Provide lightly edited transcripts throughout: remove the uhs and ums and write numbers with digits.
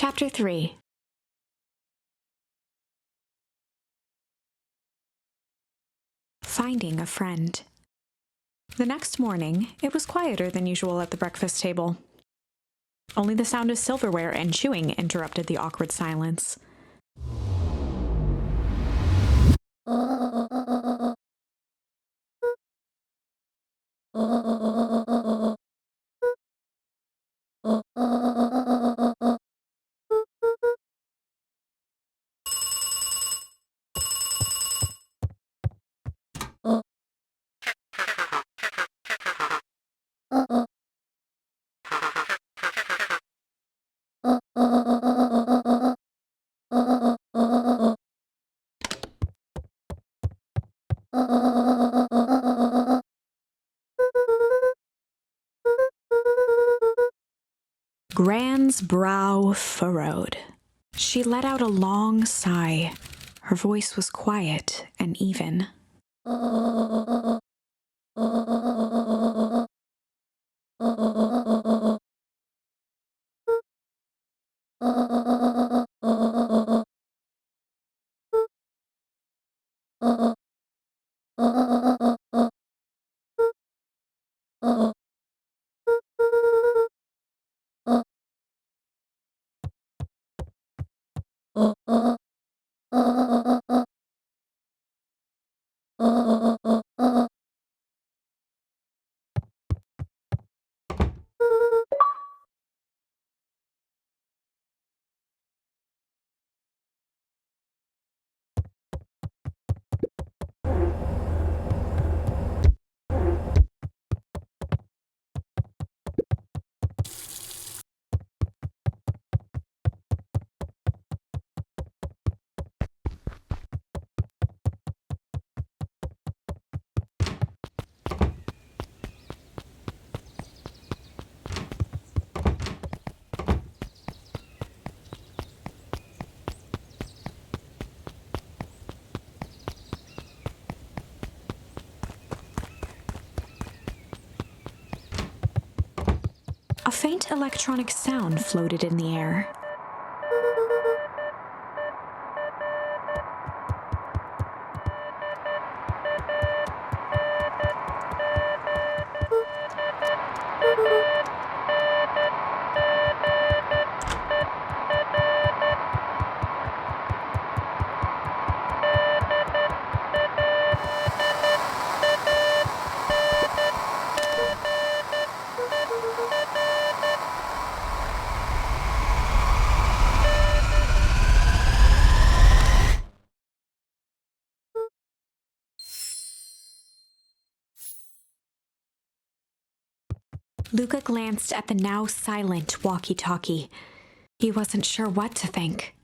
Chapter 3. Finding a friend. The next morning, it was quieter than usual at the breakfast table. Only the sound of silverware and chewing interrupted the awkward silence. Gran's brow furrowed. She let out a long sigh. Her voice was quiet and even. A faint electronic sound floated in the air. Luca glanced at the now silent walkie-talkie. He wasn't sure what to think.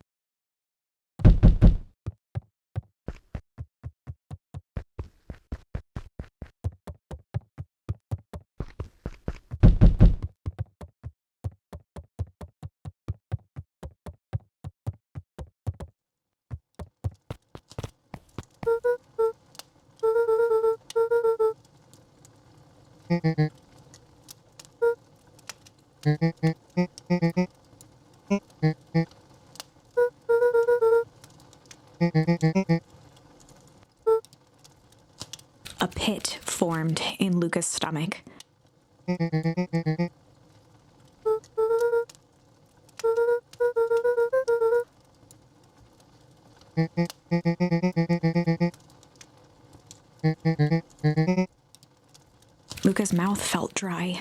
A pit formed in Luca's stomach. Luca's mouth felt dry.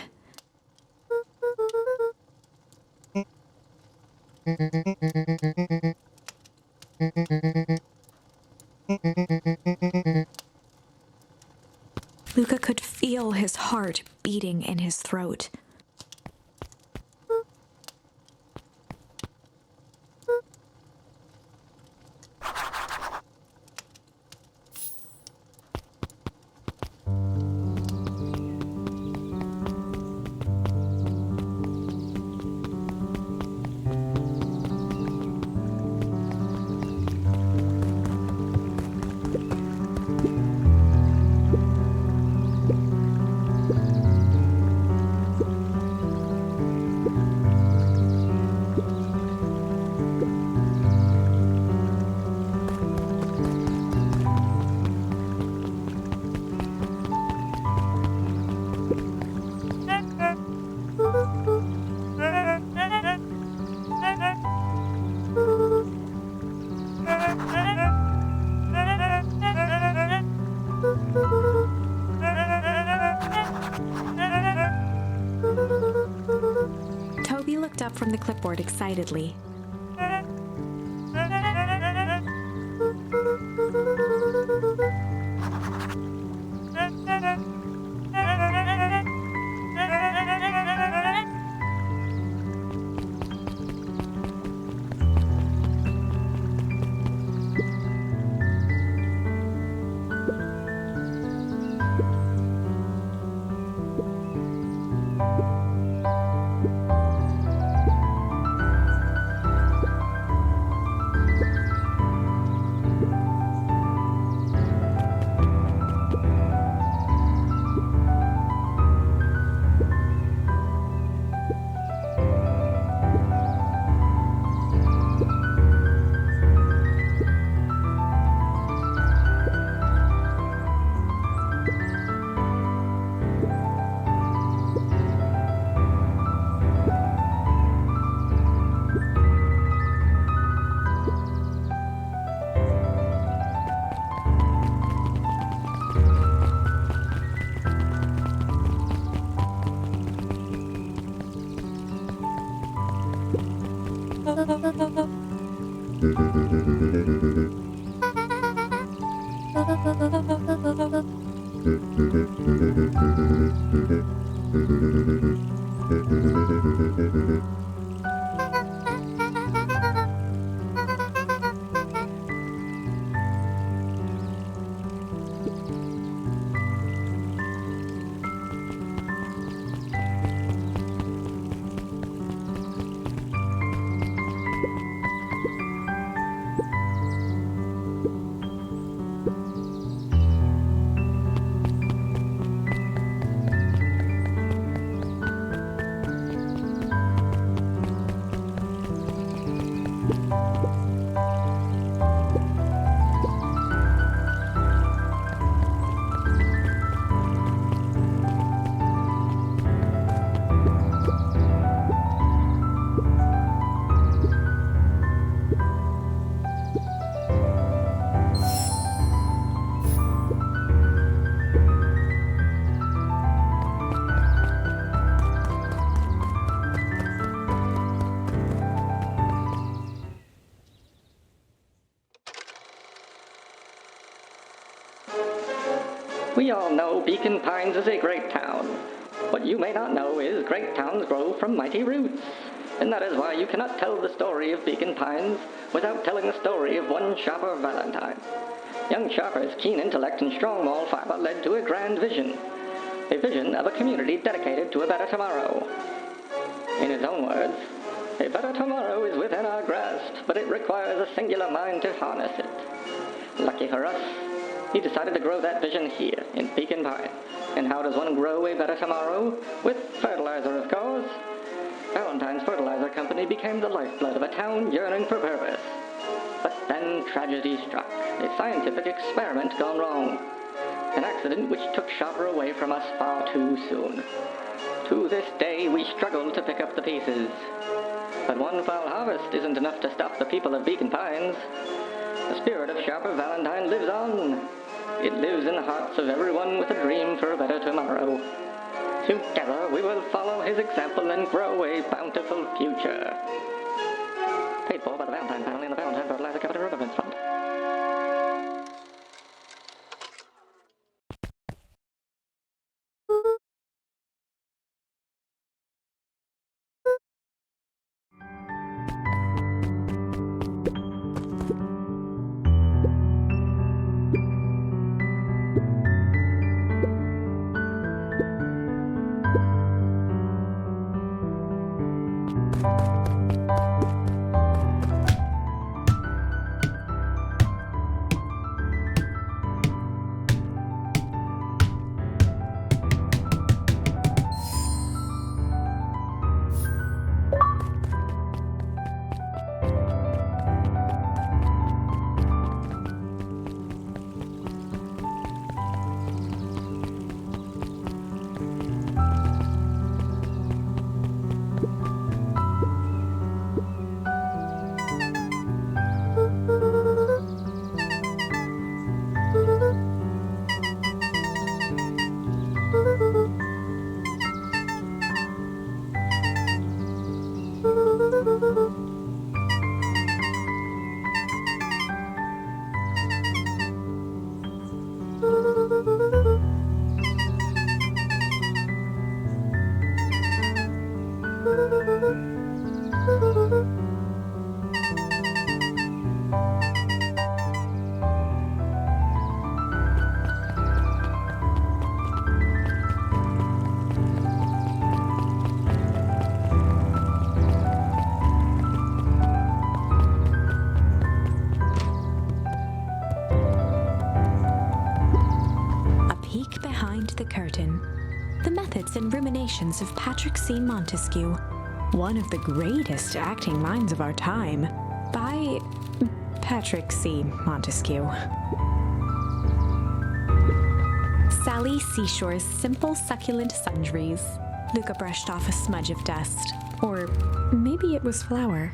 Luca could feel his heart beating in his throat. up from the clipboard excitedly. We all know Beacon Pines is a great town. What you may not know is great towns grow from mighty roots. And that is why you cannot tell the story of Beacon Pines without telling the story of one Shopper Valentine. Young Shopper's keen intellect and strong moral fiber led to a grand vision. A vision of a community dedicated to a better tomorrow. In his own words, a better tomorrow is within our grasp, but it requires a singular mind to harness it. Lucky for us, he decided to grow that vision here, in Beacon Pines. And how does one grow a better tomorrow? With fertilizer, of course. Valentine's Fertilizer Company became the lifeblood of a town yearning for purpose. But then tragedy struck, a scientific experiment gone wrong. An accident which took Shopper away from us far too soon. To this day, we struggle to pick up the pieces. But one foul harvest isn't enough to stop the people of Beacon Pines. The spirit of Shopper Valentine lives on. It lives in the hearts of everyone with a dream for a better tomorrow. Together, we will follow his example and grow a bountiful future. Paid for by the Valentine family and the Valentine Fertilizer Company Remembrance Fund. Snippets and Ruminations of Patrick C. Montesquieu, one of the greatest acting minds of our time, by Patrick C. Montesquieu. Sally Seashore's Simple Succulent Sundries. Luca brushed off a smudge of dust. Or maybe it was flour.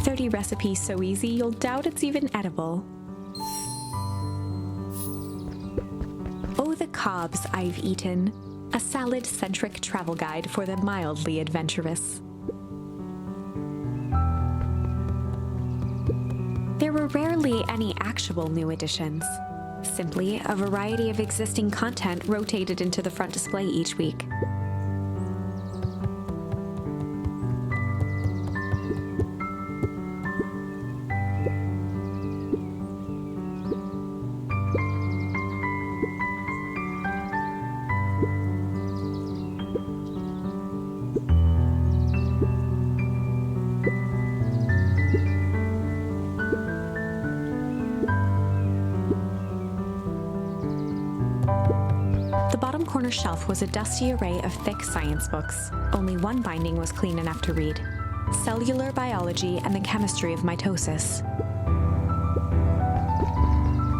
30 recipes so easy you'll doubt it's even edible. Oh, the cobs I've eaten. A salad-centric travel guide for the mildly adventurous. There were rarely any actual new additions. Simply a variety of existing content rotated into the front display each week. The bottom corner shelf was a dusty array of thick science books. Only one binding was clean enough to read: Cellular Biology and the Chemistry of Mitosis.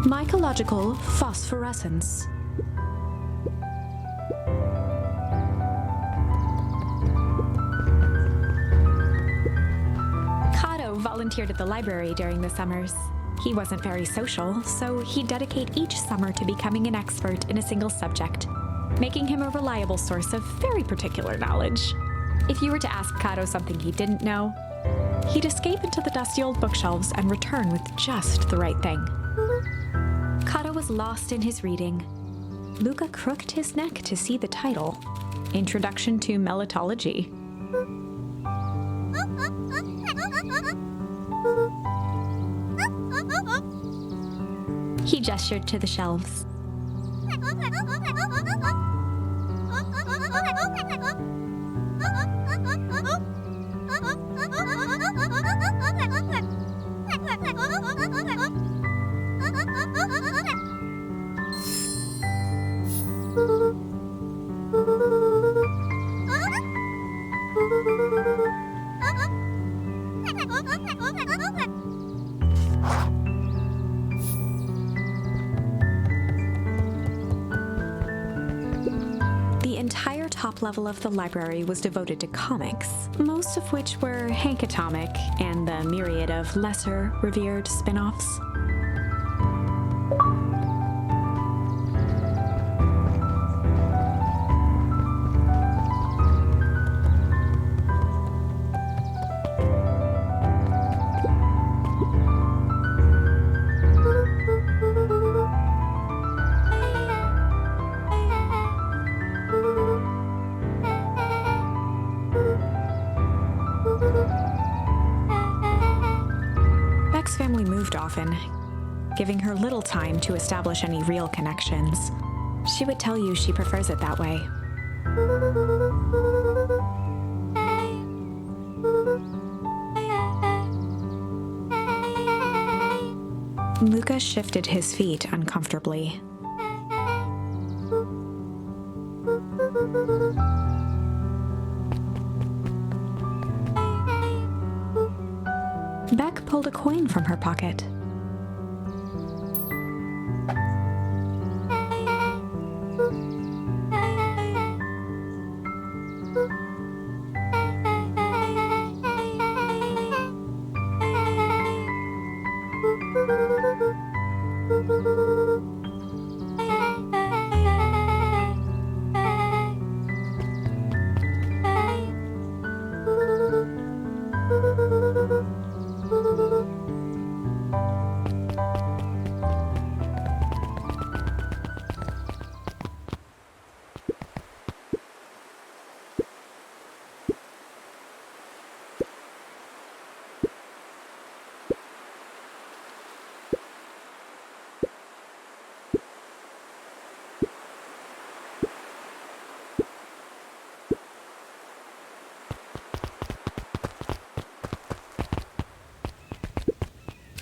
Mycological Phosphorescence. Kato volunteered at the library during the summers. He wasn't very social, so he'd dedicate each summer to becoming an expert in a single subject, making him a reliable source of very particular knowledge. If you were to ask Kato something he didn't know, he'd escape into the dusty old bookshelves and return with just the right thing. Kato was lost in his reading. Luca crooked his neck to see the title, Introduction to Melitology. He gestured to the shelves. The entire top level of the library was devoted to comics, most of which were Hank Atomic and the myriad of lesser revered spin-offs. Beck's family moved often, giving her little time to establish any real connections. She would tell you she prefers it that way. Luca shifted his feet uncomfortably. Beck pulled a coin from her pocket.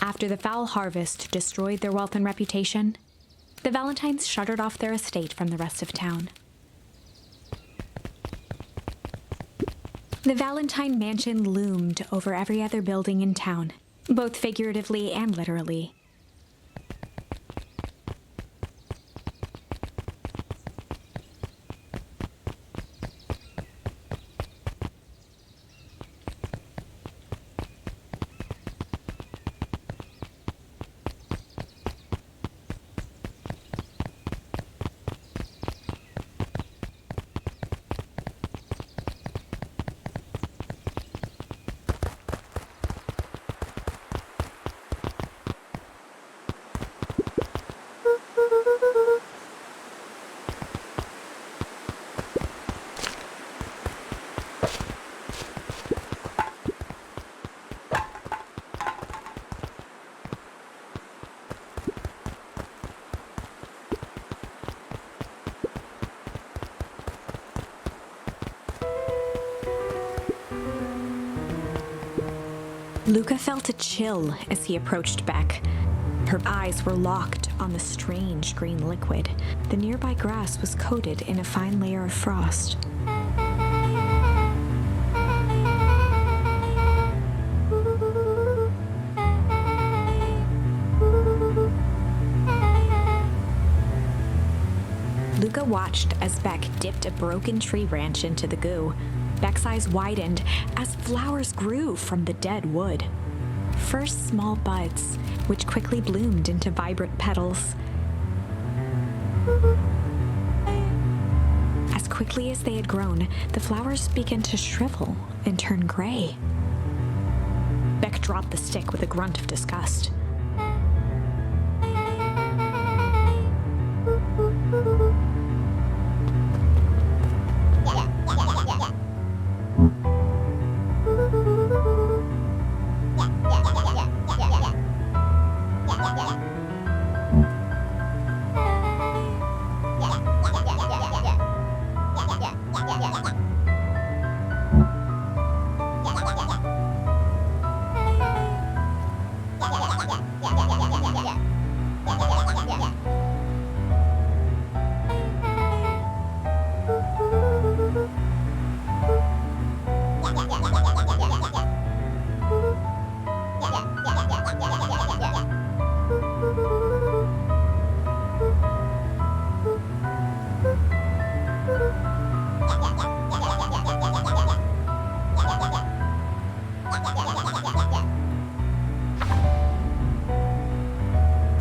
After the foul harvest destroyed their wealth and reputation, the Valentines shuttered off their estate from the rest of town. The Valentine Mansion loomed over every other building in town, both figuratively and literally. Luca felt a chill as he approached Beck. Her eyes were locked on the strange green liquid. The nearby grass was coated in a fine layer of frost. Luca watched as Beck dipped a broken tree branch into the goo. Beck's eyes widened as flowers grew from the dead wood. First small buds, which quickly bloomed into vibrant petals. As quickly as they had grown, the flowers began to shrivel and turn gray. Beck dropped the stick with a grunt of disgust.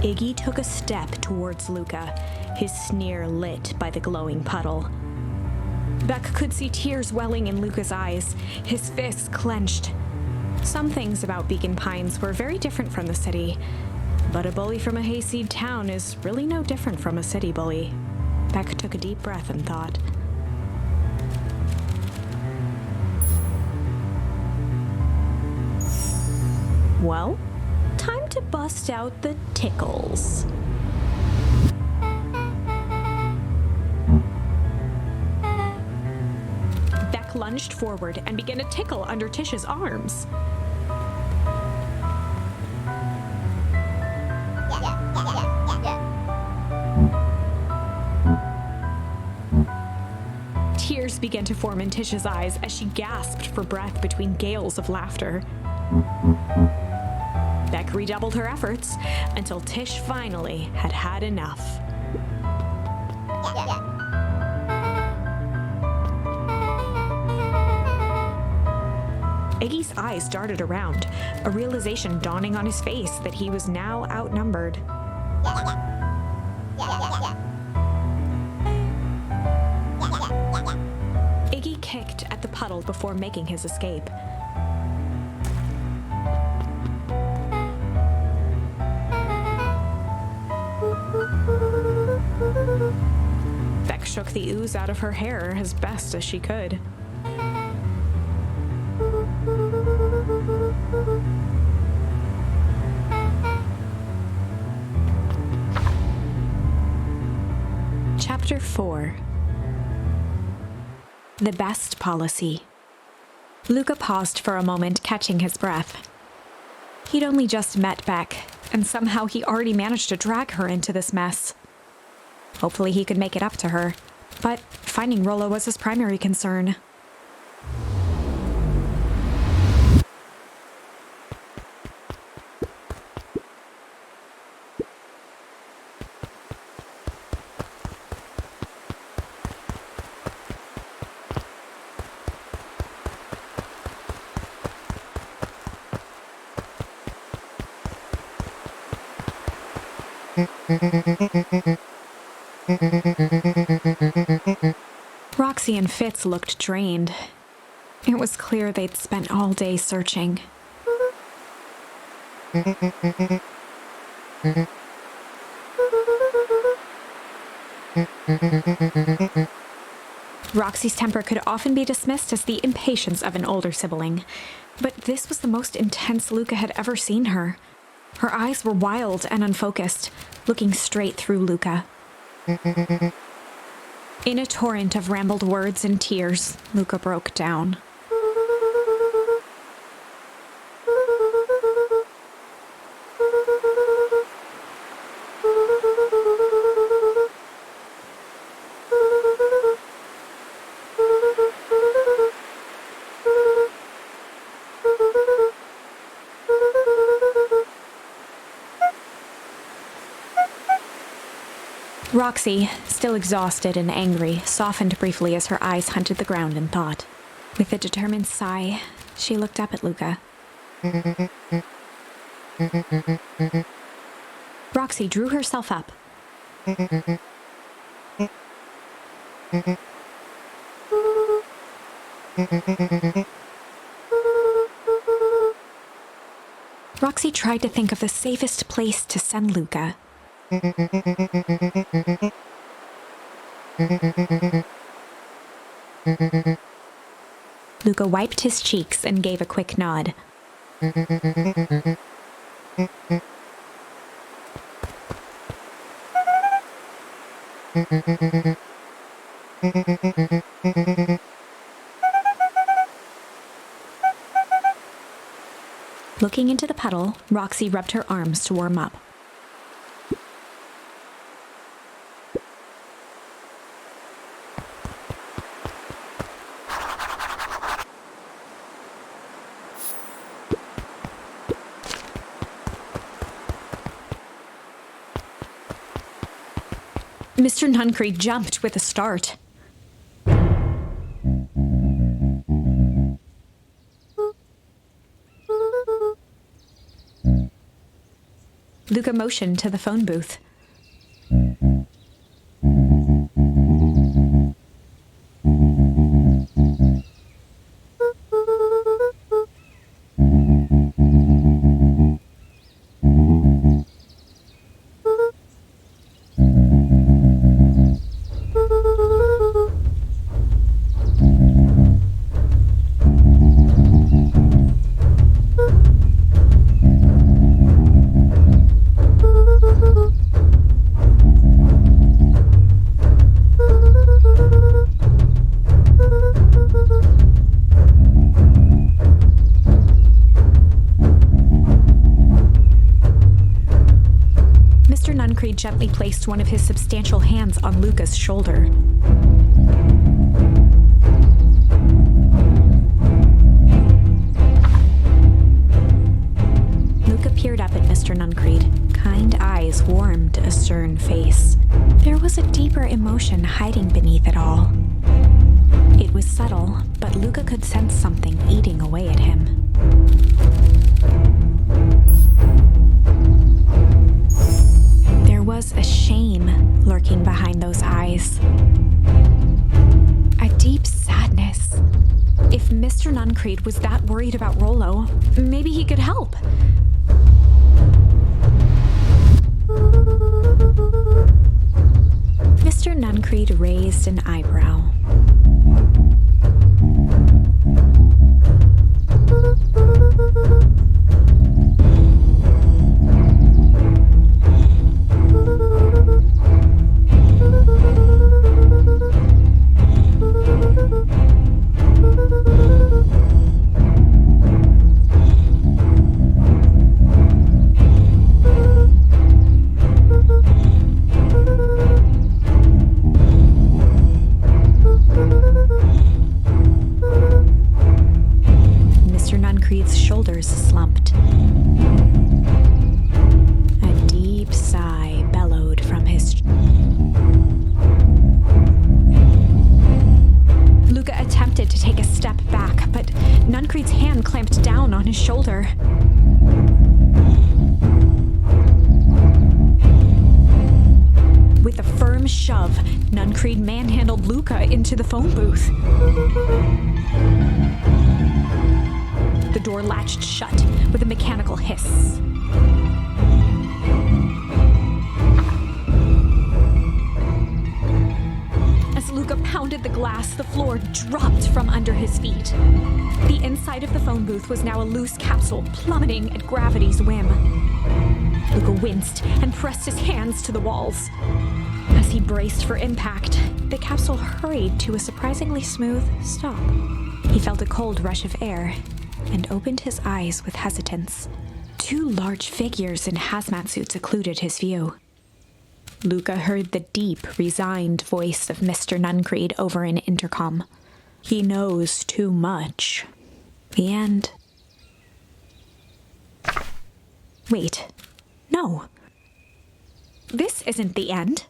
Iggy took a step towards Luca, his sneer lit by the glowing puddle. Beck could see tears welling in Luca's eyes, his fists clenched. Some things about Beacon Pines were very different from the city, but a bully from a hayseed town is really no different from a city bully. Beck took a deep breath and thought. Well, time to bust out the tickles. Beck lunged forward and began to tickle under Tish's arms. Tears began to form in Tish's eyes as she gasped for breath between gales of laughter. Beck redoubled her efforts until Tish finally had had enough. Iggy's eyes darted around, a realization dawning on his face that he was now outnumbered. Iggy kicked at the puddle before making his escape. Beck shook the ooze out of her hair as best as she could. Chapter 4. The Best Policy. Luca paused for a moment, catching his breath. He'd only just met Beck, and somehow he already managed to drag her into this mess. Hopefully he could make it up to her, but finding Rollo was his primary concern. Roxy and Fitz looked drained. It was clear they'd spent all day searching. Roxy's temper could often be dismissed as the impatience of an older sibling, but this was the most intense Luca had ever seen her. Her eyes were wild and unfocused, looking straight through Luca. In a torrent of rambled words and tears, Luca broke down. Roxy, still exhausted and angry, softened briefly as her eyes hunted the ground in thought. With a determined sigh, she looked up at Luca. Roxy drew herself up. Roxy tried to think of the safest place to send Luca. Luca wiped his cheeks and gave a quick nod. Looking into the puddle, Roxy rubbed her arms to warm up. Mr. Nuncreed jumped with a start. Luca motioned to the phone booth. Gently placed one of his substantial hands on Luca's shoulder. Luca peered up at Mr. Nuncreed. Kind eyes warmed a stern face. There was a deeper emotion hiding beneath it all. It was subtle, but Luca could sense something eating away at him. There was a shame lurking behind those eyes. A deep sadness. If Mr. Nuncreed was that worried about Rollo, maybe he could help. Mr. Nuncreed raised an eyebrow. Shoulders slumped. A deep sigh bellowed from his... Luca attempted to take a step back, but Nuncreed's hand clamped down on his shoulder. Nancreed manhandled Luca into the phone booth. The door latched shut with a mechanical hiss. As Luca pounded the glass, the floor dropped from under his feet. The inside of the phone booth was now a loose capsule, plummeting at gravity's whim. Luca winced and pressed his hands to the walls. As he braced for impact, the capsule hurried to a surprisingly smooth stop. He felt a cold rush of air and opened his eyes with hesitance. Two large figures in hazmat suits occluded his view. Luca heard the deep, resigned voice of Mr. Nancreed over an intercom. He knows too much. The end. Wait. No. This isn't the end.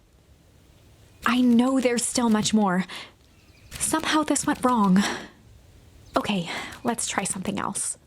I know there's still much more. Somehow this went wrong. Okay, let's try something else.